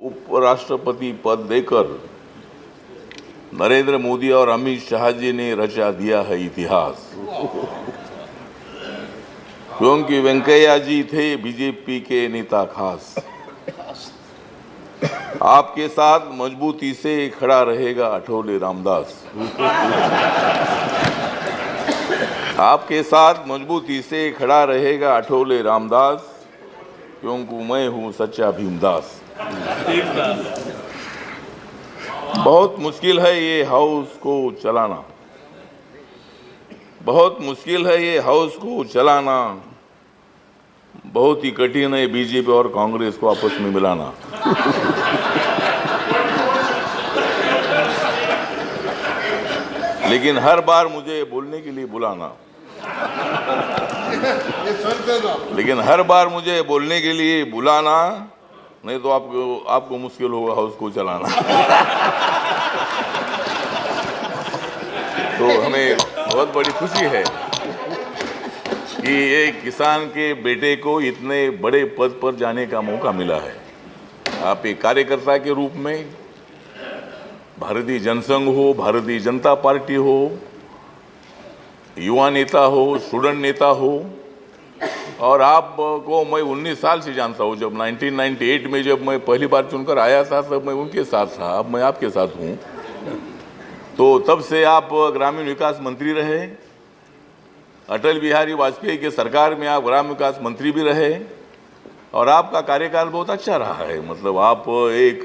उपराष्ट्रपति पद देकर नरेंद्र मोदी और अमित शाह जी ने रचा दिया है इतिहास, क्योंकि वेंकैया जी थे बीजेपी के नेता खास। आपके साथ मजबूती से खड़ा रहेगा अठौले रामदास। आपके साथ मजबूती से खड़ा रहेगा अठौले रामदास, क्योंकि मैं हूं सच्चा भीमदास। बहुत मुश्किल है ये हाउस को चलाना, बहुत मुश्किल है ये हाउस को चलाना, बहुत ही कठिन है बीजेपी और कांग्रेस को आपस में मिलाना। लेकिन हर बार मुझे बोलने के लिए बुलाना, लेकिन हर बार मुझे बोलने के लिए बुलाना, नहीं तो आपको मुश्किल होगा हाउस को चलाना। तो हमें बहुत बड़ी खुशी है कि एक किसान के बेटे को इतने बड़े पद पर जाने का मौका मिला है। आप एक कार्यकर्ता के रूप में, भारतीय जनसंघ हो, भारतीय जनता पार्टी हो, युवा नेता हो, स्टूडेंट नेता हो, और आपको मैं 19 साल से जानता हूँ। जब 1998 में जब मैं पहली बार चुनकर आया था तब मैं उनके साथ था, अब मैं आपके साथ हूँ। तो तब से आप ग्रामीण विकास मंत्री रहे, अटल बिहारी वाजपेयी के सरकार में आप ग्रामीण विकास मंत्री भी रहे, और आपका कार्यकाल बहुत अच्छा रहा है। मतलब आप एक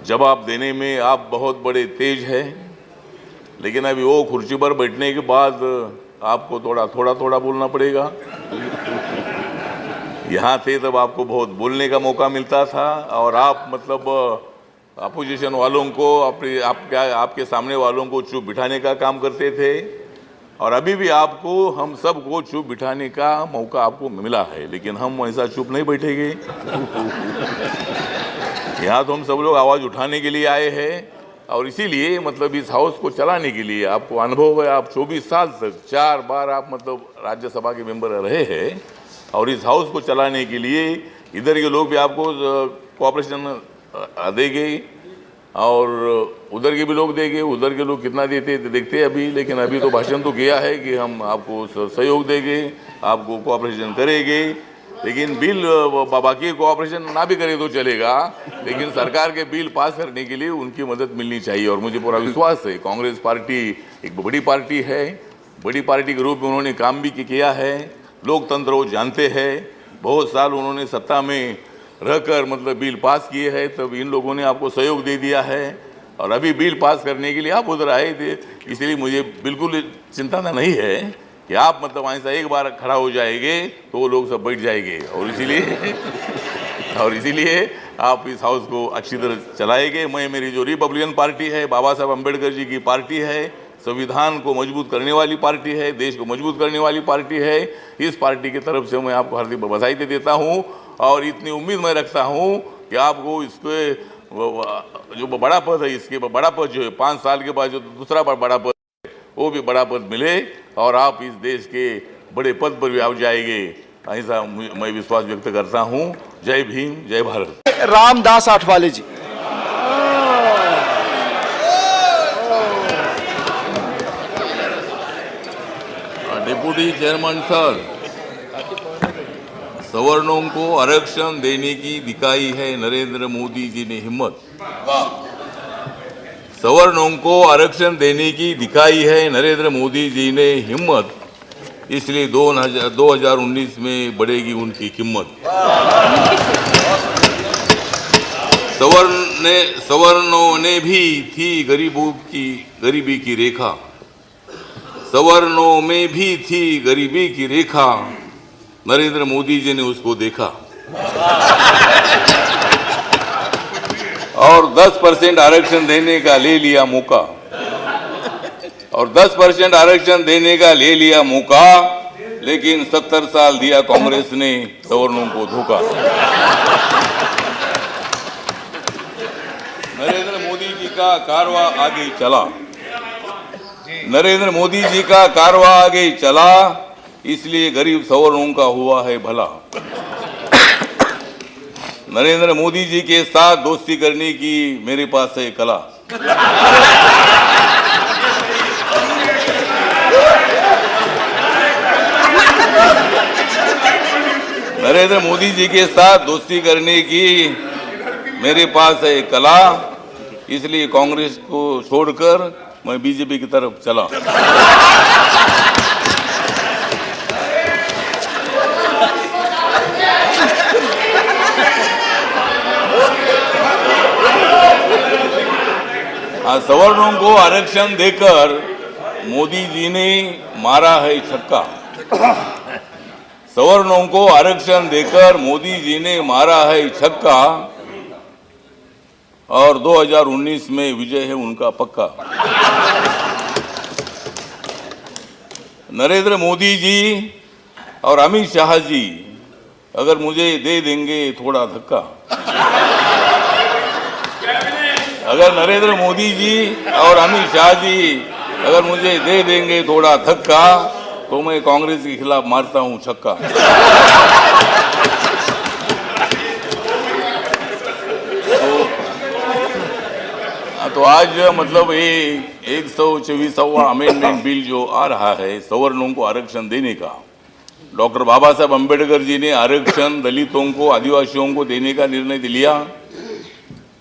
जवाब देने में आप बहुत बड़े तेज हैं, लेकिन अभी वो कुर्सी पर बैठने के बाद आपको थोड़ा बोलना पड़ेगा। यहाँ थे तब आपको बहुत बोलने का मौका मिलता था, और आप मतलब अपोजिशन वालों को आपके सामने वालों को चुप बिठाने का काम करते थे, और अभी भी आपको हम सबको चुप बिठाने का मौका आपको मिला है। लेकिन हम ऐसा चुप नहीं बैठेंगे। यहाँ तो हम सब लोग आवाज़ उठाने के लिए आए हैं, और इसीलिए मतलब इस हाउस को चलाने के लिए आपको अनुभव है। आप 24 साल तक 4 बार आप मतलब राज्यसभा के मेंबर रहे हैं, और इस हाउस को चलाने के लिए इधर के लोग भी आपको कोऑपरेशन देंगे, और उधर के भी लोग देंगे। उधर के लोग कितना देते देखते अभी, लेकिन अभी तो भाषण तो किया है कि हम आपको सहयोग देंगे, आपको कोऑपरेशन करेंगे। लेकिन बिल बाकी कोऑपरेशन ना भी करे तो चलेगा, लेकिन सरकार के बिल पास करने के लिए उनकी मदद मिलनी चाहिए। और मुझे पूरा विश्वास है कांग्रेस पार्टी एक बड़ी पार्टी है, बड़ी पार्टी के रूप में उन्होंने काम भी किया है। लोकतंत्र वो जानते हैं, बहुत साल उन्होंने सत्ता में रहकर मतलब बिल पास किए हैं, तब इन लोगों ने आपको सहयोग दे दिया है, और अभी बिल पास करने के लिए आप उधर आए थे। इसलिए मुझे बिल्कुल चिंता नहीं है कि आप मतलब ऐसा एक बार खड़ा हो जाएंगे तो वो लोग सब बैठ जाएंगे, और इसीलिए आप इस हाउस को अच्छी तरह चलाएंगे। मेरी जो रिपब्लिकन पार्टी है, बाबा साहब अम्बेडकर जी की पार्टी है, संविधान को मजबूत करने वाली पार्टी है, देश को मजबूत करने वाली पार्टी है। इस पार्टी की तरफ से मैं आपको हार्दिक बधाई देता हूँ, और इतनी उम्मीद मैं रखता हूँ कि आपको इसके जो बड़ा पद है, इसके बड़ा पद जो है 5 साल के बाद जो दूसरा बड़ा पद है, वो भी बड़ा पद मिले, और आप इस देश के बड़े पद पर भी आप जाएंगे, ऐसा मैं विश्वास व्यक्त करता हूँ। जय भीम, जय भारत। रामदास आठवले जी। डिप्टी चेयरमैन सर, सवर्णों को आरक्षण देने की दिखाई है नरेंद्र मोदी जी ने हिम्मत। सवर्णों को आरक्षण देने की दिखाई है नरेंद्र मोदी जी ने हिम्मत, इसलिए 2019 में बढ़ेगी उनकी कीमत। सवर्णों ने भी थी गरीबी की रेखा, सवर्णों में भी थी गरीबी की रेखा, नरेंद्र मोदी जी ने उसको देखा, और 10% आरक्षण देने का ले लिया मौका, और 10% आरक्षण देने का ले लिया मौका, लेकिन 70 साल दिया कांग्रेस ने सवर्णों को धोखा। नरेंद्र मोदी जी का कारवा आगे चला, नरेंद्र मोदी जी का कारवा आगे चला, इसलिए गरीब सवर्णों का हुआ है भला। नरेंद्र मोदी जी के साथ दोस्ती करने की मेरे पास है कला। नरेंद्र मोदी जी के साथ दोस्ती करने की मेरे पास है कला, इसलिए कांग्रेस को छोड़कर मैं बीजेपी की तरफ चला। सवर्णों को आरक्षण देकर मोदी जी ने मारा है छक्का। सवर्णों को आरक्षण देकर मोदी जी ने मारा है छक्का और 2019 में विजय है उनका पक्का। नरेंद्र मोदी जी और अमित शाह जी अगर मुझे दे देंगे थोड़ा धक्का, अगर नरेंद्र मोदी जी और अमित शाह जी अगर मुझे दे देंगे थोड़ा धक्का तो मैं कांग्रेस के खिलाफ मारता हूं छक्का। तो आज मतलब ये 124वां अमेंडमेंट बिल जो आ रहा है सवर्णों को आरक्षण देने का, डॉक्टर बाबा साहब अम्बेडकर जी ने आरक्षण दलितों को आदिवासियों को देने का निर्णय लिया।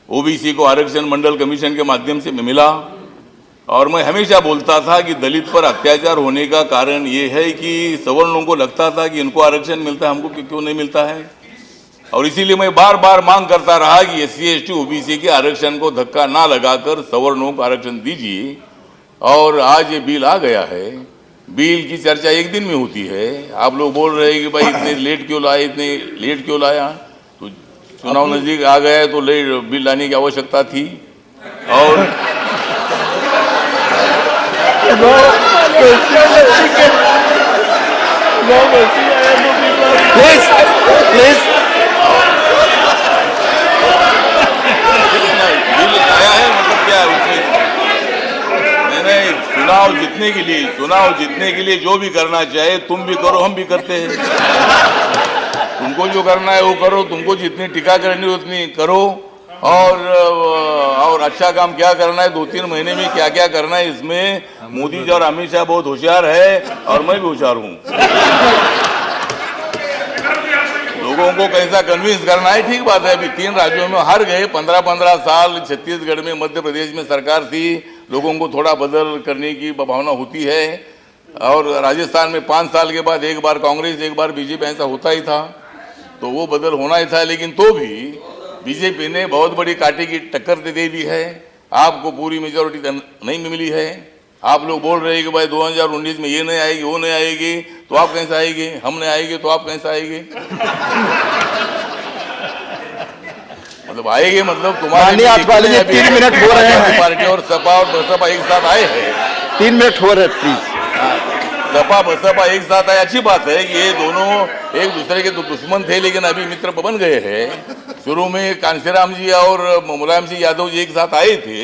ओबीसी को आरक्षण मंडल कमीशन के माध्यम से मिला और मैं हमेशा बोलता था कि दलित पर अत्याचार होने का कारण ये है कि सवर्णों को लगता था कि इनको आरक्षण मिलता है, हमको क्यों नहीं मिलता है। और इसीलिए मैं बार बार मांग करता रहा कि SC ST OBC के आरक्षण को धक्का ना लगाकर सवर्णों को आरक्षण दीजिए। और आज ये बिल आ गया है। बिल की चर्चा एक दिन में होती है। आप लोग बोल रहे हैं कि भाई इतने लेट क्यों लाए, इतने लेट क्यों लाया। तो चुनाव नजदीक आ गया है तो लेट बिल लाने की आवश्यकता थी। और प्लीज बिल आया है, मतलब क्या है उसमें मैंने चुनाव जीतने के लिए जो भी करना चाहे तुम भी करो, हम भी करते हैं। तुमको जो करना है वो करो, तुमको जितनी टीका करनी है उतनी करो। और अच्छा काम क्या करना है, 2-3 महीने में क्या क्या करना है, इसमें मोदी जी और अमित शाह बहुत होशियार है और मैं भी होशियार हूँ। लोगों को कैसा कन्विंस करना है, ठीक बात है। अभी 3 राज्यों में हार गए, 15-15 साल छत्तीसगढ़ में, मध्य प्रदेश में सरकार थी, लोगों को थोड़ा बदल करने की भावना होती है। और राजस्थान में 5 साल के बाद एक बार कांग्रेस एक बार बीजेपी, ऐसा होता ही था, तो वो बदल होना ही था। लेकिन तो भी बीजेपी ने बहुत बड़ी कांटे की टक्कर दे दी है। आपको पूरी मेजोरिटी नहीं मिली है। आप लोग बोल रहे हैं कि भाई 2019 में ये नहीं आएगी, वो नहीं आएगी, तो आप कैसे आएगी, हम नहीं आएंगे तो आप कैसे आएंगे। मतलब आएंगे, मतलब तुम्हारे 3 मिनट हो रहे हैं। पार्टी और सपा और बसपा एक साथ आए हैं। 3 मिनट हो रहे, प्लीज। सपा बसपा एक साथ आए, अच्छी बात है कि ये दोनों एक दूसरे के दुश्मन थे लेकिन अभी मित्र बन गए हैं। शुरू में कांशीराम जी और मुलायम सिंह यादव जी एक साथ आए थे,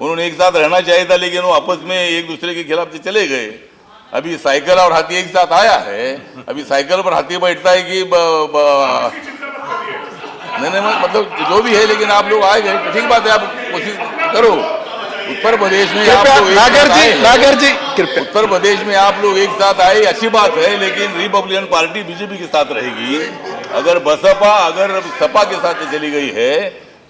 उन्होंने एक साथ रहना चाहिए था लेकिन वो आपस में एक दूसरे के खिलाफ से चले गए। अभी साइकिल और हाथी एक साथ आया है। अभी साइकिल पर हाथी बैठता है कि नहीं, मतलब जो भी है, लेकिन आप लोग आए गए, ठीक बात है। आप कोशिश करो। उत्तर प्रदेश में आप लोग नागर जी उत्तर प्रदेश में आप लोग एक साथ आए, अच्छी बात है। लेकिन रिपब्लिकन पार्टी बीजेपी के साथ रहेगी। अगर बसपा अगर सपा के साथ चली गई है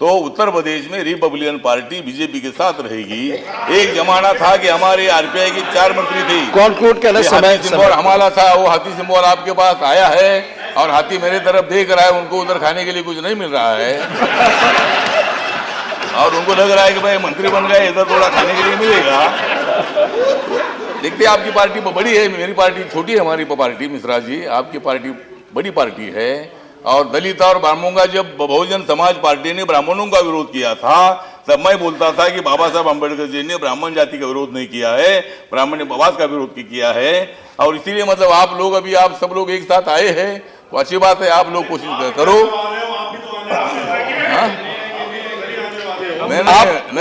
तो उत्तर प्रदेश में रिपब्लिकन पार्टी बीजेपी के साथ रहेगी। एक जमाना था कि हमारे आरपीआई के 4 मंत्री थे, कंक्लूड करने समय हमारा था, वो हाथी सिंबल आपके पास आया है और हाथी मेरे तरफ देख रहा है, उनको उधर खाने के लिए कुछ नहीं मिल रहा है। और उनको लग रहा है कि भाई मंत्री बन गए, इधर थोड़ा खाने के लिए मिलेगा। देखते आपकी पार्टी बड़ी है, मेरी पार्टी छोटी है। हमारी पार्टी मिश्रा जी, आपकी पार्टी बड़ी पार्टी है। और दलित और ब्राह्मणों का, जब बहुजन समाज पार्टी ने ब्राह्मणों का विरोध किया था तब मैं बोलता था कि बाबा साहब अम्बेडकर जी ने ब्राह्मण जाति का विरोध नहीं किया है, ब्राह्मण वाद का विरोध किया है। और इसीलिए मतलब आप लोग अभी आप सब लोग एक साथ आए हैं, तो अच्छी बात है। आप लोग कोशिश करो।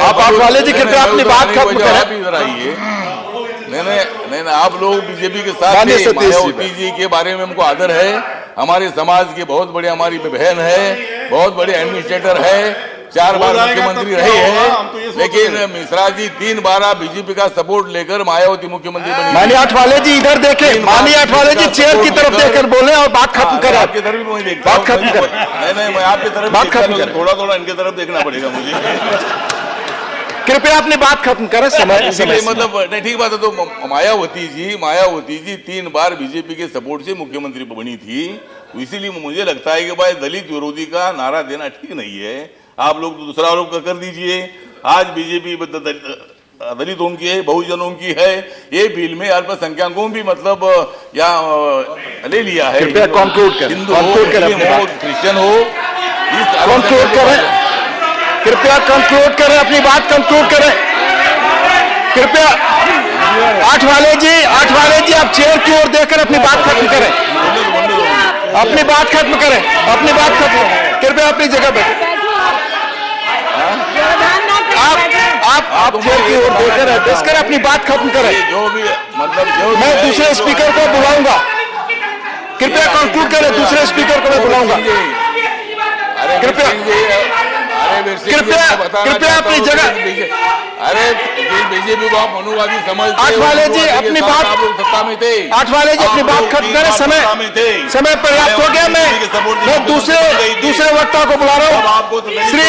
आप वाले जी कृपया अपनी बात खत्म करें। इधर आइए। नहीं, आप लोग बीजेपी के साथ मायावती जी के बारे में हमको आदर है। हमारे समाज की बहुत बड़ी हमारी बहन है बहुत बड़े एडमिनिस्ट्रेटर है, 4 बार मुख्यमंत्री रहे हैं, लेकिन मिश्रा जी 3 बार बीजेपी का सपोर्ट लेकर मायावती मुख्यमंत्री बनी। माननीय आठवाले जी इधर देखें, माननीय आठवाले जी चेयर की तरफ देखकर बोले और बात खत्म करें। आपकी तरफ भी मैं देखता हूं। बात खत्म करें। नहीं, मैं आपकी तरफ बात खत्म करें। थोड़ा इनके तरफ देखना पड़ेगा मुझे। कृपया अपनी बात खत्म करें। समय मतलब नहीं, ठीक बात है। तो मायावती जी 3 बार बीजेपी के सपोर्ट से मुख्यमंत्री बनी थी, तो इसीलिए मुझे लगता है कि भाई दलित विरोधी का नारा देना ठीक नहीं है। आप लोग तो दूसरा आरोप कर दीजिए। आज बीजेपी दलितों की है, बहुजनों की है, ये बिल में अल्पसंख्यकों भी मतलब या ले लिया है। कृपया कंक्लूड करें, हिंदू हो, क्रिश्चियन हो, कंक्लूड करें। कृपया कंक्लूड करें, अपनी बात कंक्लूड करें। कृपया आठवाले जी आप चेयर की ओर देखकर अपनी बात खत्म करें। अपनी बात खत्म करें, अपनी बात खत्म करें। कृपया अपनी जगह बैठें। आप चेयर की ओर देखकर अपनी बात खत्म करें। जो भी मतलब मैं दूसरे स्पीकर को बुलाऊंगा। कृपया कंक्लूड करें, दूसरे स्पीकर को मैं बुलाऊंगा। कृपया अपनी जगह। अरे बीजेपी को आप मनुवादी समझते हो। आठवाले जी अपनी बात, सत्ता में थे। आठवाले जी अपनी बात खत्म करें। समय पर्याप्त हो गया। मैं दूसरे वक्ता को बुला रहा हूँ। Shri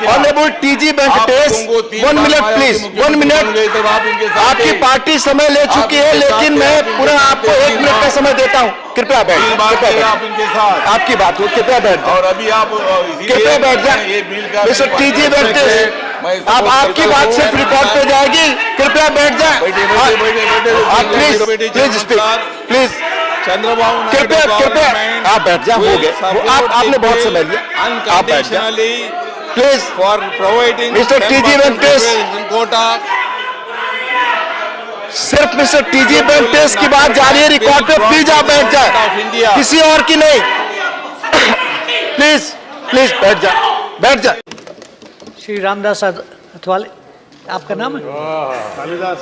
honourable TG Venkatesh, 1 minute please, 1 minute. आपकी पार्टी समय ले चुकी है, लेकिन मैं पूरा आपको 1 मिनट का समय देता हूँ। कृपया बैठ, आपकी बात हो, कृपया बैठ। और अभी आप कृपया बैठ जाए। मिस्टर टीजी वेंकटेश, आप आपकी बात सिर्फ रिकॉर्ड पे जाएगी। कृपया बैठ जाए। Please speak, please. चंद्रबाबू कृपया आप बैठ जाए। हो गया, आपने बहुत समय लिया। आप बैठ जाए please. For providing mister TG Venkatesh, Kota. सिर्फ मिस्टर टीजी वेंकटेश की बात जारी है रिकॉर्ड पे। प्लीज आप बैठ जाए, किसी और की नहीं। प्लीज बैठ जाए। श्री रामदास अथवाले, आपका नाम है? Kalidas.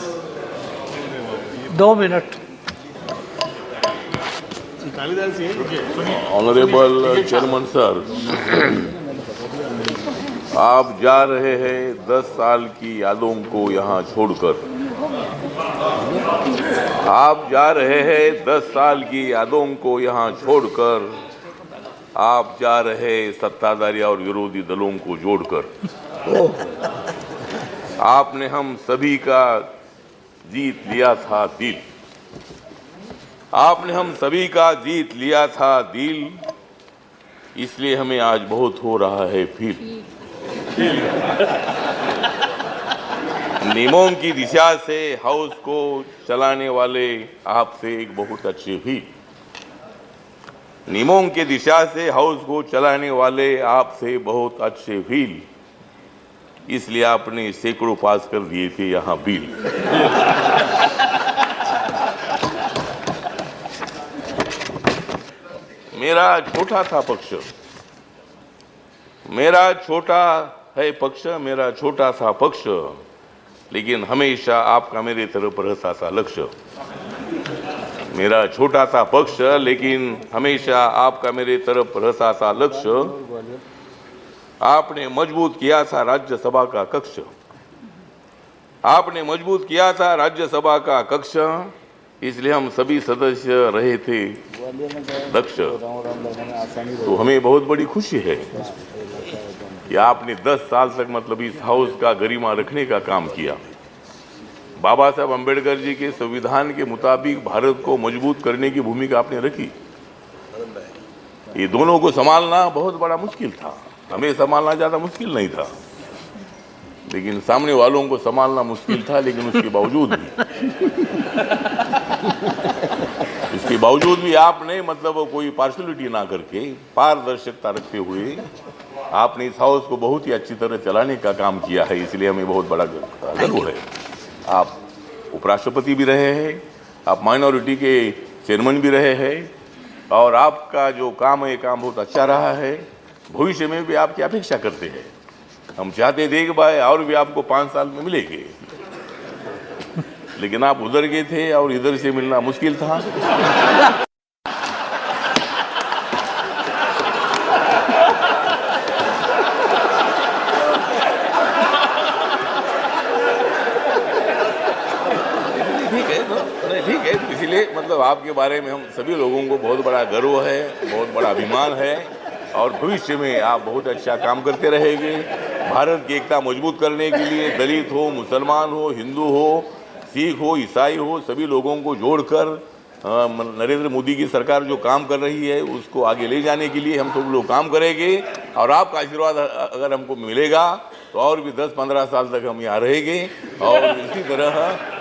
2 minute. Honourable chairman sir, आप जा रहे हैं 10 साल की यादों को यहाँ छोड़कर। आप जा रहे हैं 10 साल की यादों को यहाँ छोड़कर। आप जा रहे सत्ताधारी और विरोधी दलों को जोड़कर। आपने हम सभी का जीत लिया था दिल। आपने हम सभी का जीत लिया था दिल, इसलिए हमें आज बहुत हो रहा है फील। नियमों की दिशा से हाउस को चलाने वाले आपसे एक बहुत अच्छे फील। नियमों की दिशा से हाउस को चलाने वाले आपसे बहुत अच्छे फील, इसलिए आपने सैकड़ों पास कर दिए थे यहाँ बिल। मेरा छोटा था पक्ष, मेरा छोटा है पक्ष, मेरा छोटा सा पक्ष, लेकिन हमेशा आपका मेरे तरफ रहता था लक्ष्य। मेरा छोटा सा पक्ष, लेकिन हमेशा आपका मेरे तरफ रहता था लक्ष्य। आपने मजबूत किया था राज्यसभा का कक्ष। आपने मजबूत किया था राज्यसभा का कक्ष, इसलिए हम सभी सदस्य रहे थे दक्ष। तो हमें बहुत बड़ी खुशी है कि आपने 10 साल तक मतलब इस हाउस का गरिमा रखने का काम किया। बाबा साहब अम्बेडकर जी के संविधान के मुताबिक भारत को मजबूत करने की भूमिका आपने रखी। ये दोनों को संभालना बहुत बड़ा मुश्किल था। हमें संभालना ज़्यादा मुश्किल नहीं था, लेकिन सामने वालों को संभालना मुश्किल था। लेकिन उसके बावजूद भी आपने मतलब कोई पार्शलिटी ना करके, पारदर्शिता रखते हुए आपने इस हाउस को बहुत ही अच्छी तरह चलाने का काम किया है। इसलिए हमें बहुत बड़ा गर्व है। आप उपराष्ट्रपति भी रहे हैं, आप माइनॉरिटी के चेयरमैन भी रहे हैं, और आपका जो काम है, काम बहुत अच्छा रहा है। भविष्य में भी आपकी अपेक्षा करते हैं। हम चाहते थे कि भाई और भी आपको 5 साल में मिलेंगे, लेकिन आप उधर गए थे और इधर से मिलना मुश्किल था। मतलब आपके बारे में हम सभी लोगों को बहुत बड़ा गर्व है, बहुत बड़ा अभिमान है और भविष्य में आप बहुत अच्छा काम करते रहेंगे। भारत की एकता मजबूत करने के लिए दलित हो, मुसलमान हो, हिंदू हो, सिख हो, ईसाई हो, सभी लोगों को जोड़कर नरेंद्र मोदी की सरकार जो काम कर रही है उसको आगे ले जाने के लिए हम सब लोग काम करेंगे। और आपका आशीर्वाद अगर हमको मिलेगा तो और भी 10-15 साल तक हम यहाँ रहेंगे और इसी तरह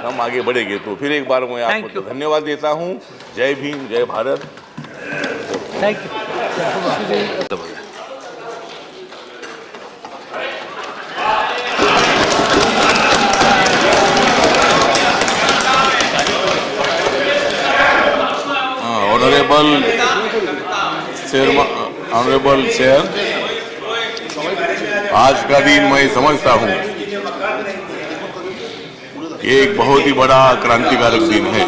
हम आगे बढ़ेंगे। तो फिर एक बार मैं आपको धन्यवाद देता हूँ। जय भीम, जय Bharat. Thank you. Honourable chair, आज का दिन मैं समझता हूँ ये एक बहुत ही बड़ा क्रांतिकारक दिन है।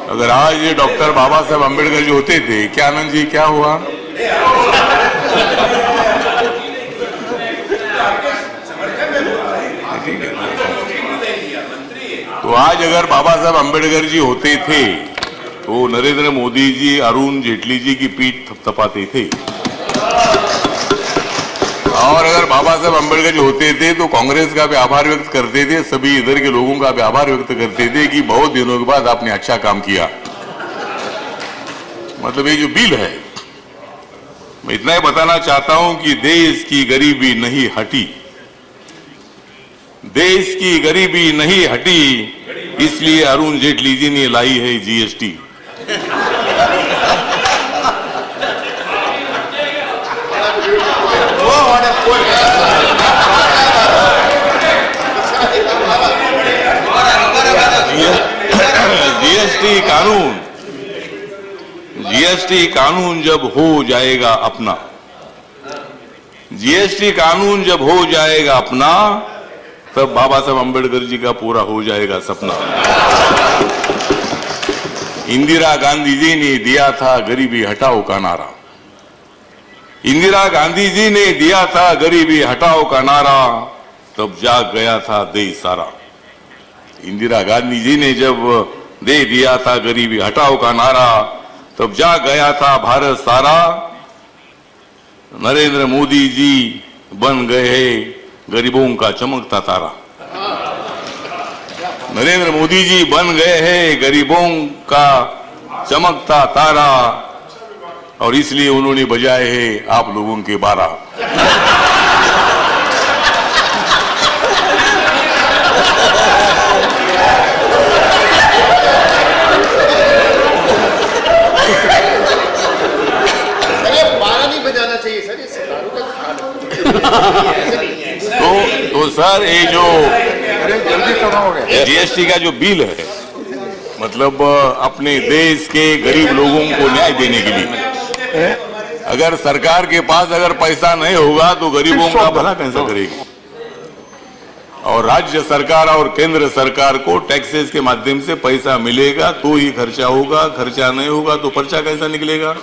अगर आज डॉक्टर बाबा साहब अम्बेडकर जी होते थे, क्या आनंद जी क्या हुआ? तो आज अगर बाबा साहब अम्बेडकर जी होते थे तो नरेंद्र मोदी जी अरुण जेटली जी की पीठ थपथपाते थे। और अगर बाबा साहब अम्बेडकर जी होते थे तो कांग्रेस का भी आभार व्यक्त करते थे, सभी इधर के लोगों का भी आभार व्यक्त करते थे कि बहुत दिनों के बाद आपने अच्छा काम किया। मतलब ये जो बिल है, मैं इतना ही बताना चाहता हूं कि देश की गरीबी नहीं हटी, देश की गरीबी नहीं हटी, इसलिए अरुण जेटली जी ने लाई है जीएसटी। जीएसटी कानून जब हो जाएगा अपना, जीएसटी कानून जब हो जाएगा अपना, तब बाबा साहब अम्बेडकर जी का पूरा हो जाएगा सपना। इंदिरा गांधी जी ने दिया था गरीबी हटाओ का नारा, इंदिरा गांधी जी ने दिया था गरीबी हटाओ का नारा, तब जाग गया था देश सारा। इंदिरा गांधी जी ने जब दे दिया था गरीबी हटाओ का नारा, तब जाग गया था भारत सारा। नरेंद्र मोदी जी बन गए हैं गरीबों का चमकता तारा, नरेंद्र मोदी जी बन गए हैं गरीबों का चमकता तारा, और इसलिए उन्होंने बजाए हैं आप लोगों के 12। तो सर ये जो जीएसटी का जो बिल है, मतलब अपने देश के गरीब लोगों को न्याय देने के लिए, अगर सरकार के पास अगर पैसा नहीं होगा तो गरीबों का भला कैसे करेगी? और राज्य सरकार और केंद्र सरकार को टैक्सेस के माध्यम से पैसा मिलेगा तो ही खर्चा होगा, खर्चा नहीं होगा तो पर्चा कैसा निकलेगा?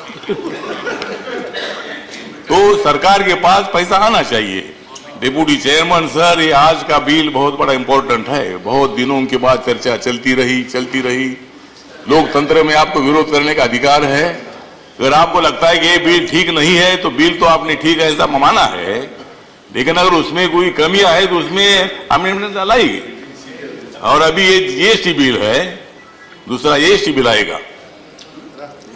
तो सरकार के पास पैसा आना चाहिए। डिप्टी चेयरमैन सर, ये आज का बिल बहुत बड़ा इंपॉर्टेंट है, बहुत दिनों के बाद चर्चा चलती रही। लोकतंत्र में आपको विरोध करने का अधिकार है। अगर आपको लगता है कि ये बिल ठीक नहीं है तो बिल तो आपने ठीक है ऐसा माना है, लेकिन अगर उसमें कोई कमियां है तो उसमें अमेंडमेंट लाएगी। और अभी ये जीएसटी बिल है, दूसरा जीएसटी बिल आएगा।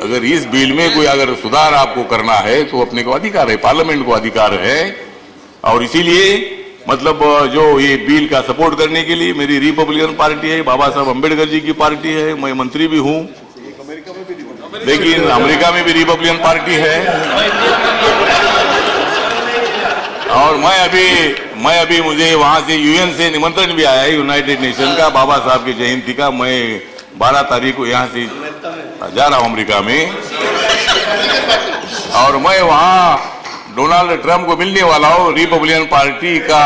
अगर इस बिल में कोई अगर सुधार आपको करना है तो अपने को अधिकार है, पार्लियामेंट को अधिकार है। और इसीलिए मतलब जो ये बिल का सपोर्ट करने के लिए मेरी रिपब्लिकन पार्टी है, बाबा साहब अम्बेडकर जी की पार्टी है, मैं मंत्री भी हूं, लेकिन अमेरिका में भी रिपब्लिकन पार्टी है। और मैं अभी मुझे वहां से यूएन से निमंत्रण भी आया है, यूनाइटेड नेशन का, बाबा साहब की जयंती का। मैं 12 तारीख को यहाँ से जा रहा हूं अमेरिका में, और मैं वहां डोनाल्ड ट्रंप को मिलने वाला हूं, रिपब्लिकन पार्टी का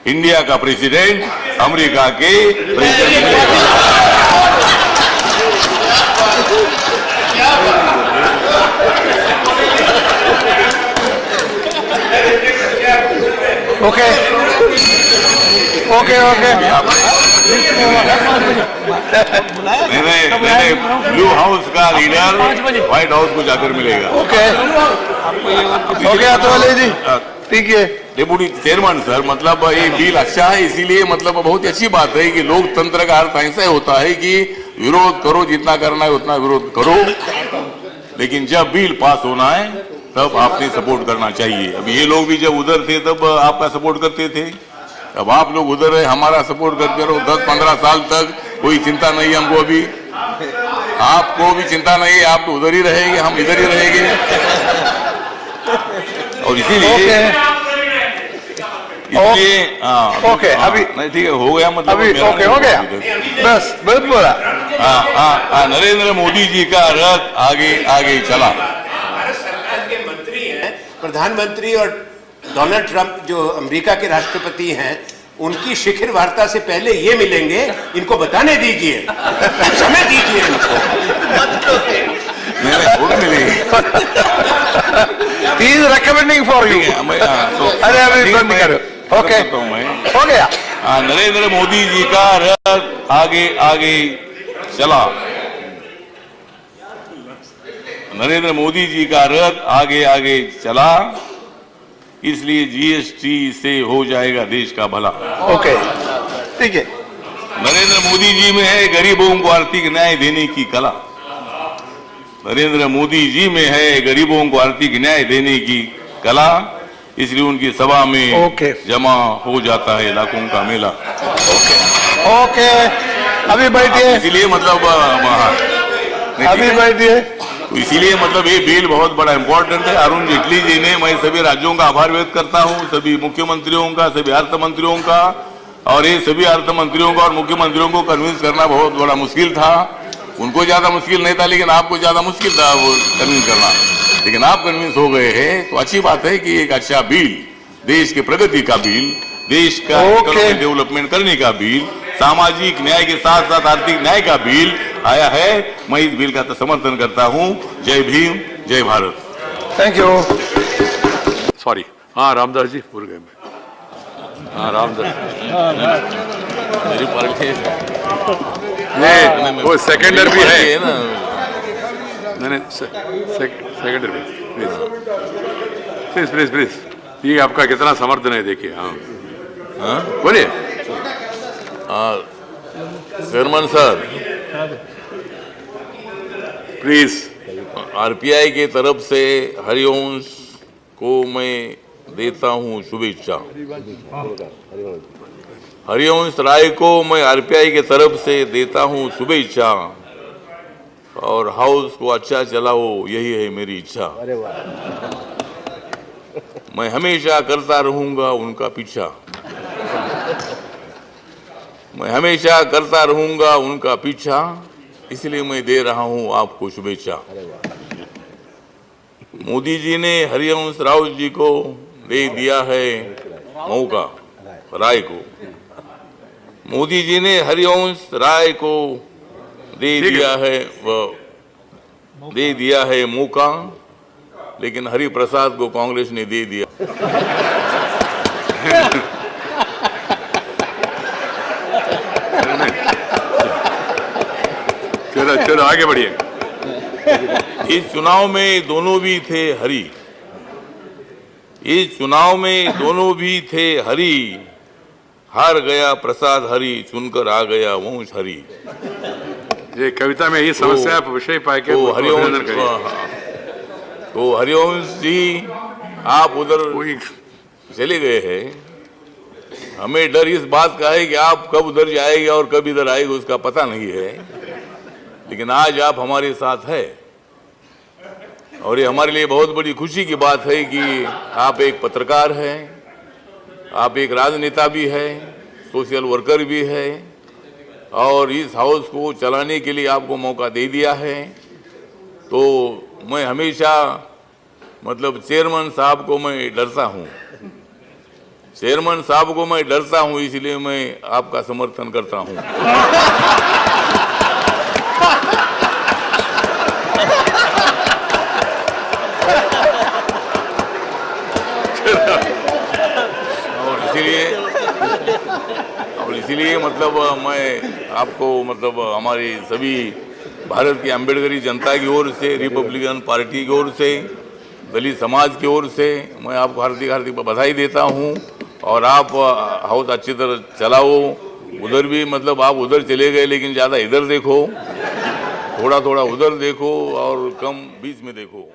इंडिया का प्रेसिडेंट, अमेरिका के प्रेसिडेंट। ओके। नहीं, ब्लू हाउस का लीडर व्हाइट हाउस को जाकर मिलेगा। ओके, हो गया अथवाले जी, ठीक है। डेप्यूटी चेयरमैन सर, मतलब ये बिल अच्छा है, इसीलिए मतलब बहुत ही अच्छी बात है कि लोकतंत्र का अर्थ ऐसा होता है कि विरोध करो, जितना करना है उतना विरोध करो, लेकिन जब बिल पास होना है तब आपने सपोर्ट करना चाहिए। अब ये लोग भी जब उधर थे तब आपका सपोर्ट करते थे, अब आप लोग उधर है, हमारा सपोर्ट करते रहो। 10-15 साल तक कोई चिंता नहीं हमको, अभी आपको भी चिंता नहीं है, आप तो उधर ही रहेंगे, हम इधर ही रहेंगे। और इसीलिए ओके, अभी नहीं, ठीक है, हो गया, मतलब अभी ओके, हो गया, बस बहुत बोला। नरेंद्र मोदी जी का रथ आगे आगे चला। भारत सरकार के मंत्री हैं, प्रधानमंत्री और डोनाल्ड ट्रंप जो अमेरिका के राष्ट्रपति हैं, उनकी शिखर वार्ता से पहले ये मिलेंगे, इनको बताने दीजिए, समय दीजिए इनको। नहीं मिलेगी। He is recommending for you. अरे अभी बंद करो। ओके, हो गया। नरेंद्र मोदी जी का रथ आगे आगे चला। नरेंद्र मोदी जी का रथ आगे आगे चला, इसलिए जीएसटी से हो जाएगा देश का भला। ओके, ठीक है। नरेंद्र मोदी जी में है गरीबों को आर्थिक न्याय देने की कला। नरेंद्र मोदी जी में है गरीबों को आर्थिक न्याय देने की कला, इसलिए उनकी सभा में जमा हो जाता है लाखों का मेला। ओके, अभी बैठिए। इसीलिए मतलब अभी बैठिए। तो इसीलिए मतलब ये बिल बहुत बड़ा इंपॉर्टेंट है। अरुण जेटली जी ने, मैं सभी राज्यों का आभार व्यक्त करता हूँ, सभी मुख्यमंत्रियों का, सभी अर्थ मंत्रियों का, और ये सभी अर्थ मंत्रियों का और मुख्यमंत्रियों को कन्विंस करना बहुत बड़ा मुश्किल था। उनको ज्यादा मुश्किल नहीं था, लेकिन आपको ज्यादा मुश्किल था वो कन्विंस करना, लेकिन आप कन्विंस हो गए हैं, तो अच्छी बात है कि एक अच्छा बिल, देश की प्रगति का बिल, देश का इकोनॉमिक डेवलपमेंट करने का बिल, सामाजिक न्याय के साथ साथ आर्थिक न्याय का बिल आया है। मैं इस बिल का तो समर्थन करता हूं। जय भीम, जय भारत। Thank you. सॉरी, हाँ रामदास जी, भूल गए मैं। हाँ रामदास, मेरी पार्टी वो सेकेंडर भी है ना। नहीं, सेकेंडर भी, प्लीज प्लीज प्लीज, ये आपका कितना समर्थन है, देखिए। हाँ, बोलिए। Chairman sir, please. आरपीआई की तरफ से हरिवंश को मैं देता हूं शुभेच्छा। हरिवंश राय को मैं आरपीआई की तरफ से देता हूं शुभेच्छा, और हाउस को अच्छा चलाओ, यही है मेरी इच्छा। मैं हमेशा करता रहूंगा उनका पीछा, मैं हमेशा करता रहूंगा उनका पीछा, इसलिए मैं दे रहा हूं आपको शुभेच्छा। मोदी जी ने हरिवंश राव जी को दे दिया है मौका, राय को। मोदी जी ने हरिवंश राय को दे दिया है मौका, लेकिन हरिप्रसाद को कांग्रेस ने दे दिया। चलो चलो आगे बढ़िए। इस चुनाव में दोनों भी थे हरि, इस चुनाव में दोनों भी थे हरि, हार गया प्रसाद हरि, चुनकर आ गया वंश हरि। ये कविता में ही समस्या आप विषय पाए के तो हरिवंश जी आप उधर चले गए हैं। हमें डर इस बात का है कि आप कब उधर जाएंगे और कब इधर आएंगे उसका पता नहीं है, लेकिन आज आप हमारे साथ है, और ये हमारे लिए बहुत बड़ी खुशी की बात है कि आप एक पत्रकार हैं, आप एक राजनेता भी है, सोशल वर्कर भी है, और इस हाउस को चलाने के लिए आपको मौका दे दिया है। तो मैं हमेशा मतलब चेयरमैन साहब को मैं डरता हूँ, चेयरमैन साहब को मैं डरता हूँ, इसलिए मैं आपका समर्थन करता हूँ। और इसीलिए और इसीलिए मतलब मैं आपको मतलब हमारी सभी भारत की अम्बेडकरी जनता की ओर से, रिपब्लिकन पार्टी की ओर से, दलित समाज की ओर से मैं आपको हार्दिक हार्दिक बधाई देता हूं। और आप हाउस अच्छी तरह चलाओ। उधर भी मतलब आप उधर चले गए लेकिन ज़्यादा इधर देखो, थोड़ा थोड़ा उधर देखो और कम बीच में देखो।